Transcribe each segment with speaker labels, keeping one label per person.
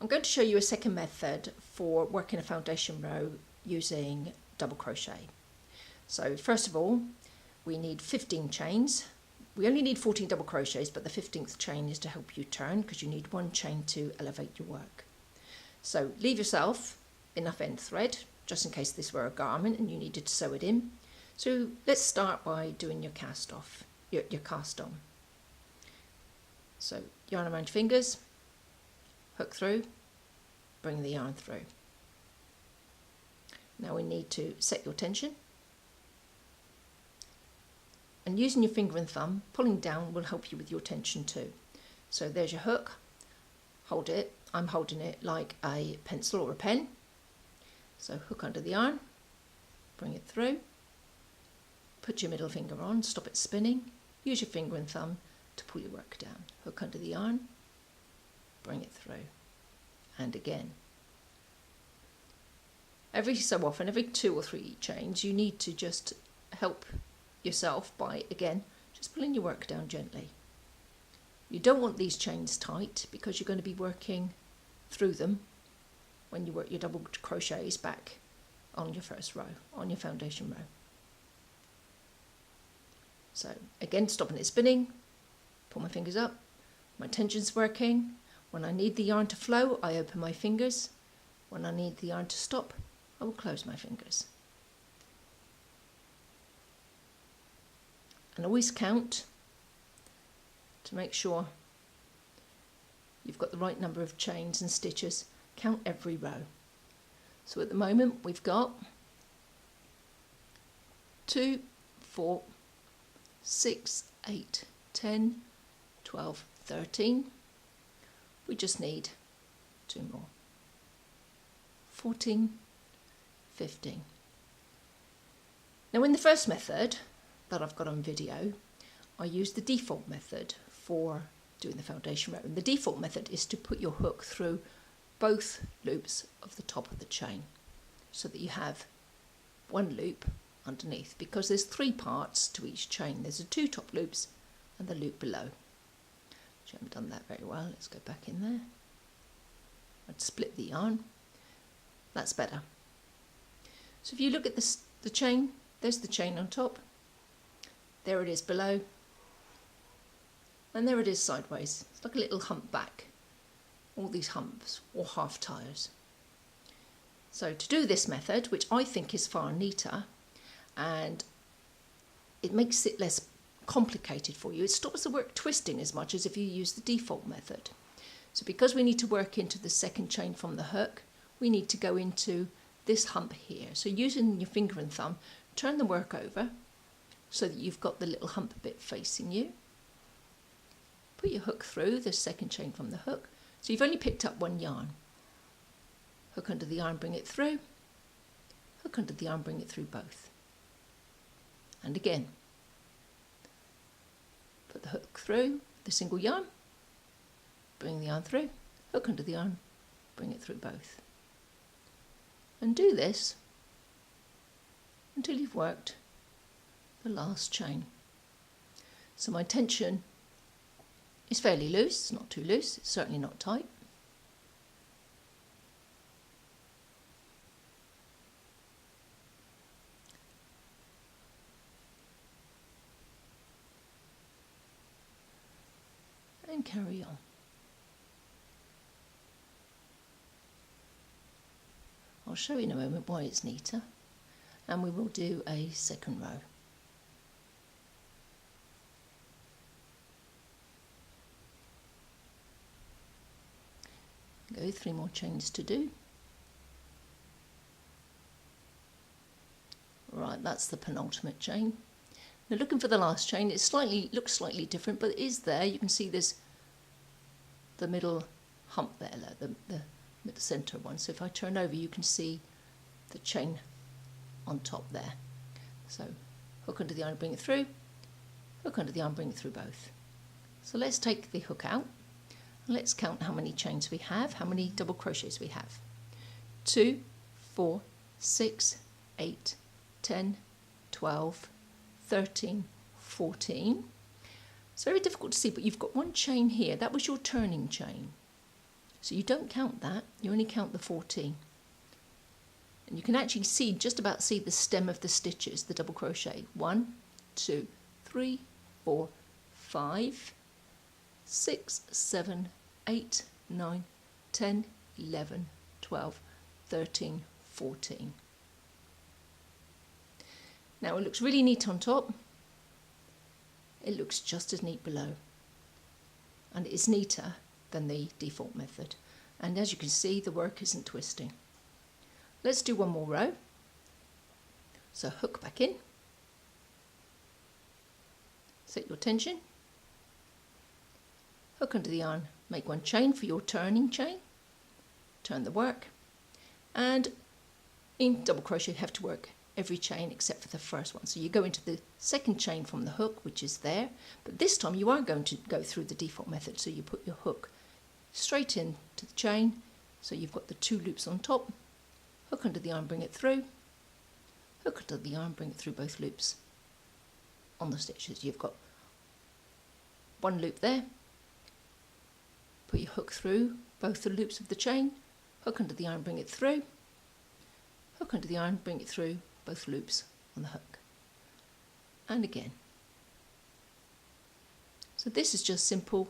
Speaker 1: I'm going to show you a second method for working a foundation row using double crochet. So first of all, we need 15 chains. We only need 14 double crochets, but the 15th chain is to help you turn because you need one chain to elevate your work. So leave yourself enough end thread just in case this were a garment and you needed to sew it in. So let's start by doing your cast off, your cast on. So yarn around your fingers, hook through, bring the yarn through. Now we need to set your tension. And using your finger and thumb, pulling down will help you with your tension too. So there's your hook, hold it. I'm holding it like a pencil or a pen. So hook under the yarn, bring it through, put your middle finger on, stop it spinning, use your finger and thumb to pull your work down. Hook under the yarn, bring it through, and again. Every so often, every 2 or 3 chains, you need to just help yourself by, again, just pulling your work down gently. You don't want these chains tight because you're going to be working through them when you work your double crochets back on your first row, on your foundation row. So again, stopping it spinning, pull my fingers up, my tension's working. When I need the yarn to flow, I open my fingers. When I need the yarn to stop, I will close my fingers. And always count to make sure you've got the right number of chains and stitches. Count every row. So at the moment we've got 2, 4, 6, 8, 10, 12, 13. We just need 2 more. 14, 15. Now in the first method that I've got on video, I use the default method for doing the foundation row. And the default method is to put your hook through both loops of the top of the chain so that you have one loop underneath, because there's 3 parts to each chain. There's the 2 top loops and the loop below. Which I haven't done that very well. Let's go back in there. I'd split the yarn. That's better. So if you look at this, the chain, there's the chain on top. There it is below. And there it is sideways. It's like a little hump back. All these humps or half tires. So to do this method, which I think is far neater, and it makes it less complicated for you, it stops the work twisting as much as if you use the default method. So because we need to work into the second chain from the hook, we need to go into this hump here. So using your finger and thumb, turn the work over so that you've got the little hump bit facing you. Put your hook through the second chain from the hook. So you've only picked up 1 yarn. Hook under the yarn, bring it through. Hook under the yarn, bring it through both. And again. Put the hook through the single yarn. Bring the yarn through. Hook under the yarn, bring it through both. And do this until you've worked the last chain. So my tension is fairly loose. It's not too loose. It's certainly not tight. And carry on. I'll show you in a moment why it's neater, and we will do a second row. Go 3 more chains to do. Right, that's the penultimate chain. Now looking for the last chain, it looks slightly different, but it is there. You can see there's the middle hump there, the centre one. So if I turn over, you can see the chain on top there. So hook under the yarn, bring it through. Hook under the yarn, bring it through both. So let's take the hook out. Let's count how many chains we have, how many double crochets we have. 2, 4, 6, 8, 10, 12, 13, 14. It's very difficult to see, but you've got 1 chain here. That was your turning chain. So you don't count that, you only count the 14. And you can actually see, just about see the stem of the stitches, the double crochet. 1, 2, 3, 4, 5, 6, 7, 8, 9, 10, 11, 12, 13, 14. Now it looks really neat on top. It looks just as neat below. And it is neater than the default method. And as you can see, the work isn't twisting. Let's do one more row. So hook back in. Set your tension. Hook under the yarn, make one chain for your turning chain. Turn the work. And in double crochet you have to work every chain except for the first one. So you go into the second chain from the hook, which is there, but this time you are going to go through the default method. So you put your hook straight into the chain, so you've got the 2 loops on top. Hook under the yarn, bring it through. Hook under the yarn, bring it through both loops on the stitches. You've got 1 loop there. Put your hook through both the loops of the chain. Hook under the yarn, bring it through. Hook under the yarn, bring it through both loops on the hook. And again. So this is just simple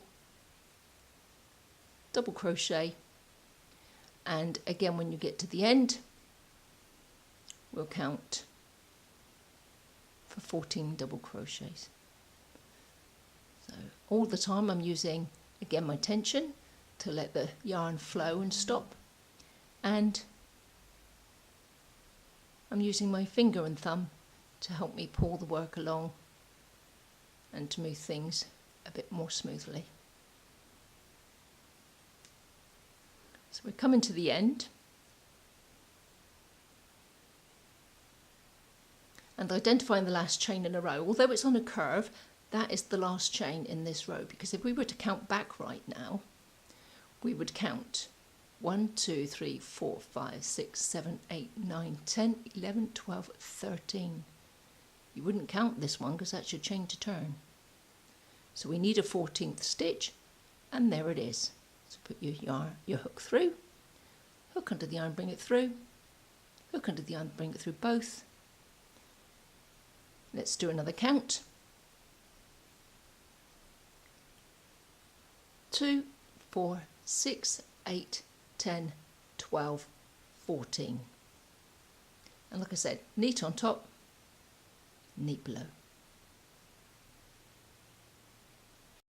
Speaker 1: double crochet. And again, when you get to the end, we'll count for 14 double crochets. So all the time I'm using, again, my tension to let the yarn flow and stop. And I'm using my finger and thumb to help me pull the work along and to move things a bit more smoothly. So we're coming to the end, and identifying the last chain in a row. Although it's on a curve, that is the last chain in this row, because if we were to count back right now, we would count 1, 2, 3, 4, 5, 6, 7, 8, 9, 10, 11, 12, 13. You wouldn't count this one because that's your chain to turn. So we need a 14th stitch, and there it is. So put your hook through, hook under the yarn, bring it through, hook under the yarn, bring it through both. Let's do another count. 2, 4, 6, 8, 10, 12, 14. And like I said, neat on top, neat below.